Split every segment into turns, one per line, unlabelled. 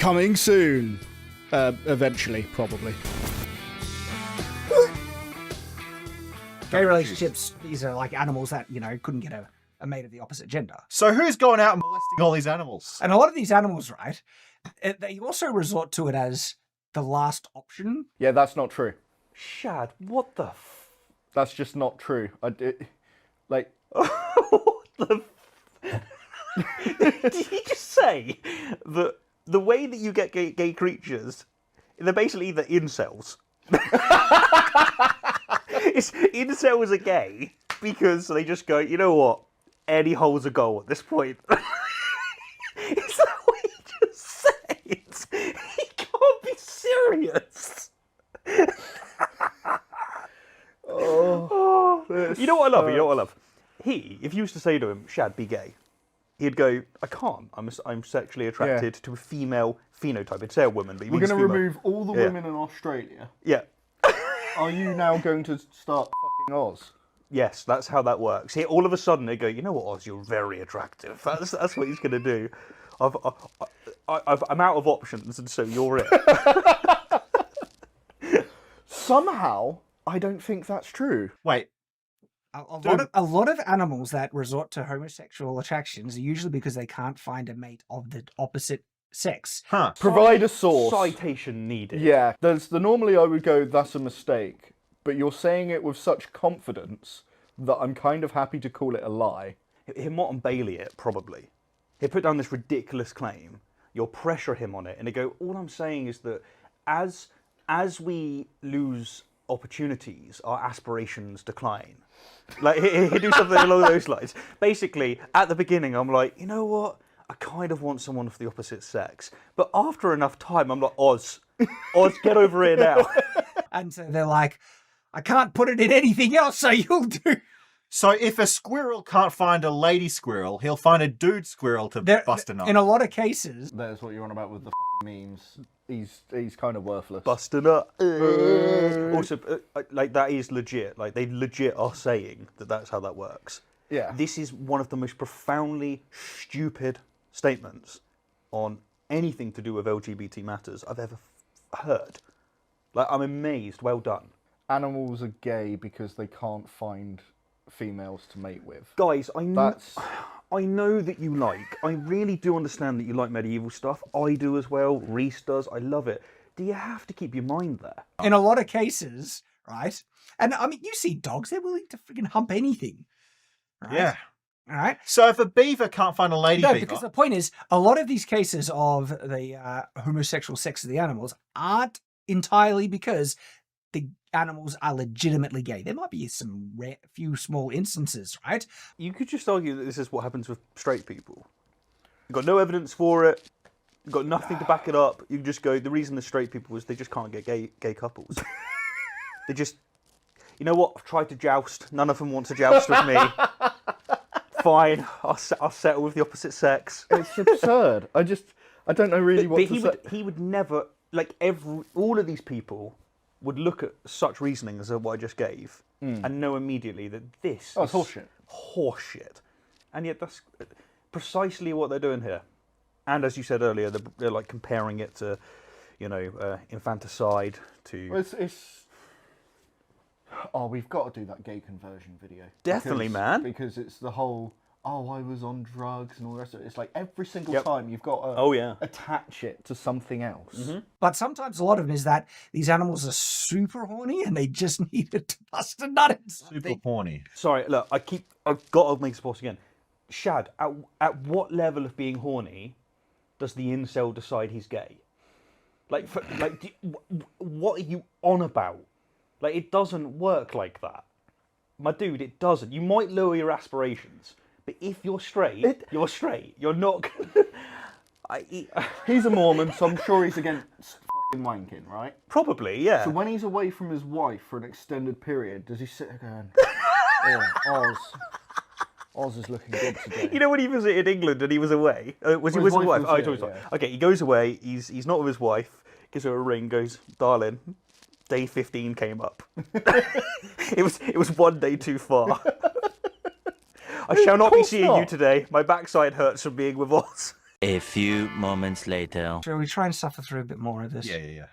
Coming soon. Eventually, probably.
Gay relationships, these are like animals that, couldn't get a mate of the opposite gender.
So who's going out and molesting all these animals?
And a lot of these animals, right, they also resort to it as the last option.
Yeah, that's not true.
Shad, what the
That's just not true.
what the Did you just say that the way that you get gay creatures, they're basically the incels? Incels are gay because they just go, you know what? Any hole's a goal at this point. Is that what he just said? He can't be serious. You know what I love? You know what I love? If you used to say to him, Shad, be gay, he'd go, I can't. I'm sexually attracted to a female phenotype. It'd say a woman, but he
We're
means
going to
female.
remove all the women in Australia.
Yeah.
Are you now going to start fucking Oz?
Yes, that's how that works. All of a sudden they go, you know what, Oz, you're very attractive. That's what he's going to do. I'm out of options, and so you're it.
Somehow, I don't think that's true.
Wait,
A lot of animals that resort to homosexual attractions are usually because they can't find a mate of the opposite sex.
huh?
Provide a source.
Citation needed.
Yeah, normally I would go, that's a mistake. But you're saying it with such confidence that I'm kind of happy to call it a lie.
He'll Martin Bailey it, probably. He'll put down this ridiculous claim. You'll pressure him on it, and they go, all I'm saying is that as we lose opportunities, our aspirations decline. Like, he'll do something along those lines. Basically, at the beginning, I'm like, you know what? I kind of want someone of the opposite sex. But after enough time, I'm like, Oz, get over here now.
And so they're like, I can't put it in anything else, so you'll do.
So if a squirrel can't find a lady squirrel, he'll find a dude squirrel to bust a nut.
In a lot of cases.
There's what you're on about with the memes. He's kind of worthless.
Busting up. Also, like, that is legit. Like, they legit are saying that that's how that works.
Yeah.
This is one of the most profoundly stupid statements on anything to do with LGBT matters I've ever heard. Like, I'm amazed. Well done.
Animals are gay because they can't find females to mate with.
Guys, I know that you I really do understand that you like medieval stuff. I do as well. Reese does. I love it. Do you have to keep your mind there?
In a lot of cases, right? And I mean, you see dogs, they're willing to freaking hump anything. Right?
Yeah.
All right.
So if a beaver can't find a lady beaver...
because the point is, a lot of these cases of the homosexual sex of the animals aren't entirely because the animals are legitimately gay. There might be some few small instances, right?
You could just argue that this is what happens with straight people. You've got no evidence for it. You've got nothing to back it up. You can just go, the reason the straight people is they just can't get gay couples. They just, you know what, I've tried to joust. None of them want to joust with me. Fine, I'll settle with the opposite sex.
It's absurd. I don't know really what to say.
He would never, like, all of these people would look at such reasoning as what I just gave and know immediately that this is
horseshit.
Horseshit. And yet that's precisely what they're doing here. And as you said earlier, they're like comparing it to, infanticide, to...
Well, we've got to do that gay conversion video.
Definitely, man.
Because it's the whole, I was on drugs and all the rest of it. It's like every single time you've got to attach it to something else.
Mm-hmm.
But sometimes a lot of them is that these animals are super horny and they just needed to bust a nut in something.
Super horny.
Sorry, look, I've got to make this point again. Shad, at what level of being horny does the incel decide he's gay? What are you on about? Like, it doesn't work like that. My dude, it doesn't. You might lower your aspirations, but if you're straight, you're straight. You're not...
He's a Mormon, so I'm sure he's against fucking wanking, right?
Probably, yeah.
So when he's away from his wife for an extended period, does he sit there going, Oz is looking good today?
You know when he visited England and he was away? Was he with his wife? He told me. Okay, he goes away, he's not with his wife, gives her a ring, goes, darling... Day 15 came up. It was one day too far. I shall not be seeing you today. My backside hurts from being with Oz.
A few moments later.
Shall we try and suffer through a bit more of this?
Yeah.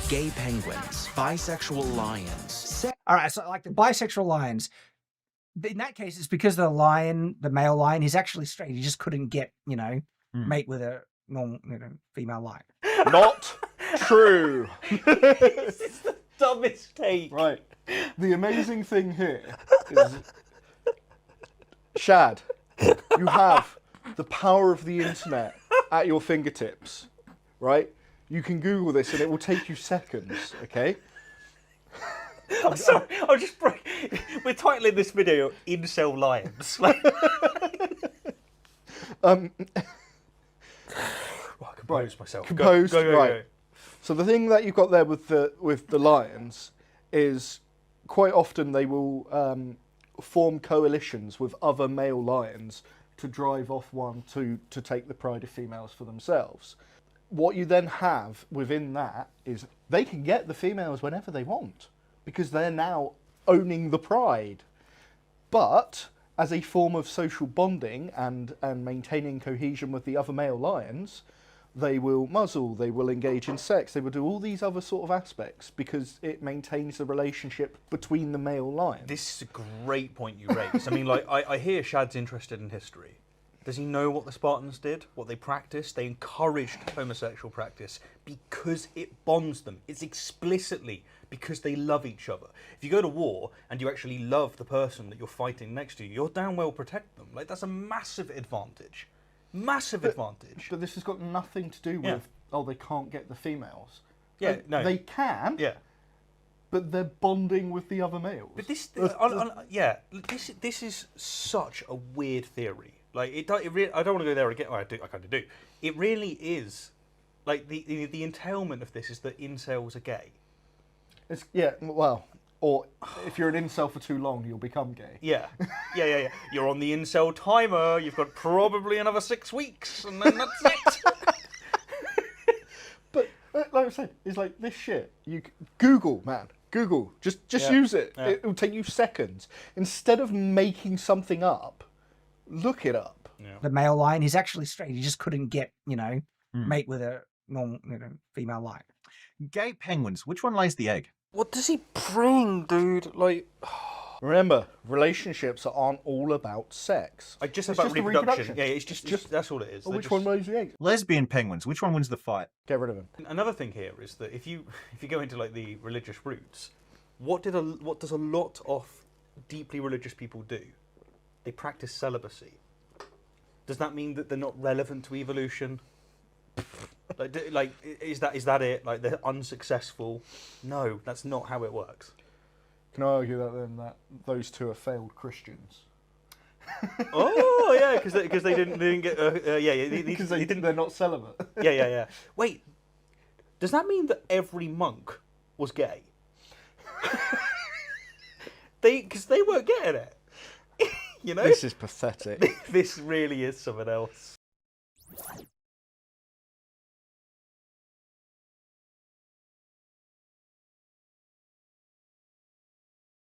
Gay penguins, bisexual lions.
All right, so like the bisexual lions, in that case, it's because the lion, the male lion, is actually straight. He just couldn't get, mate with a normal, female lion.
Not true.
This is the dumbest take.
Right. The amazing thing here is, Shad, you have the power of the internet at your fingertips, right? You can Google this and it will take you seconds, okay?
I'm sorry, I'll just break. We're titling this video Incel Lions. I composed myself.
Composed,
go,
right.
go.
So the thing that you've got there with the lions is quite often they will form coalitions with other male lions to drive off one to take the pride of females for themselves. What you then have within that is they can get the females whenever they want because they're now owning the pride. But as a form of social bonding and maintaining cohesion with the other male lions, they will muzzle, they will engage in sex, they will do all these other sort of aspects because it maintains the relationship between the male lions.
This is a great point you raise. I mean, like, I hear Shad's interested in history. Does he know what the Spartans did, what they practiced? They encouraged homosexual practice because it bonds them. It's explicitly because they love each other. If you go to war and you actually love the person that you're fighting next to, you'll damn well protect them. Like, that's a massive advantage. Massive advantage.
But this has got nothing to do with, they can't get the females.
Yeah, no.
They can, but they're bonding with the other males.
But this is such a weird theory. Like, I don't want to go there again. Well, I kind of do. It really is, like, the entailment of this is that incels are gay.
Or if you're an incel for too long, you'll become gay.
Yeah. You're on the incel timer. You've got probably another 6 weeks, and then that's it.
But like I said, it's like this shit. Google, man. Google. Just use it.
Yeah.
It will take you seconds. Instead of making something up, look it up.
Yeah.
The male lion is actually straight. He just couldn't get, mate with a normal, female lion.
Gay penguins. Which one lays the egg?
What does he bring, dude? Like,
Remember, relationships aren't all about sex.
just
It's
about
just the
reproduction.
reproduction.
Yeah, it's just that's all it is.
Well,
They're
which
just-
one lays the egg?
Lesbian penguins. Which one wins the fight?
Get rid of him.
Another thing here is that if you go into like the religious roots, what does a lot of deeply religious people do? They practice celibacy. Does that mean that they're not relevant to evolution? Is that it? Like, they're unsuccessful? No, that's not how it works.
Can I argue that then that those two are failed Christians?
Oh yeah, because they didn't get
Because they're not celibate.
yeah. Wait, does that mean that every monk was gay? Because they weren't getting it. You know,
This is pathetic.
this really is something else.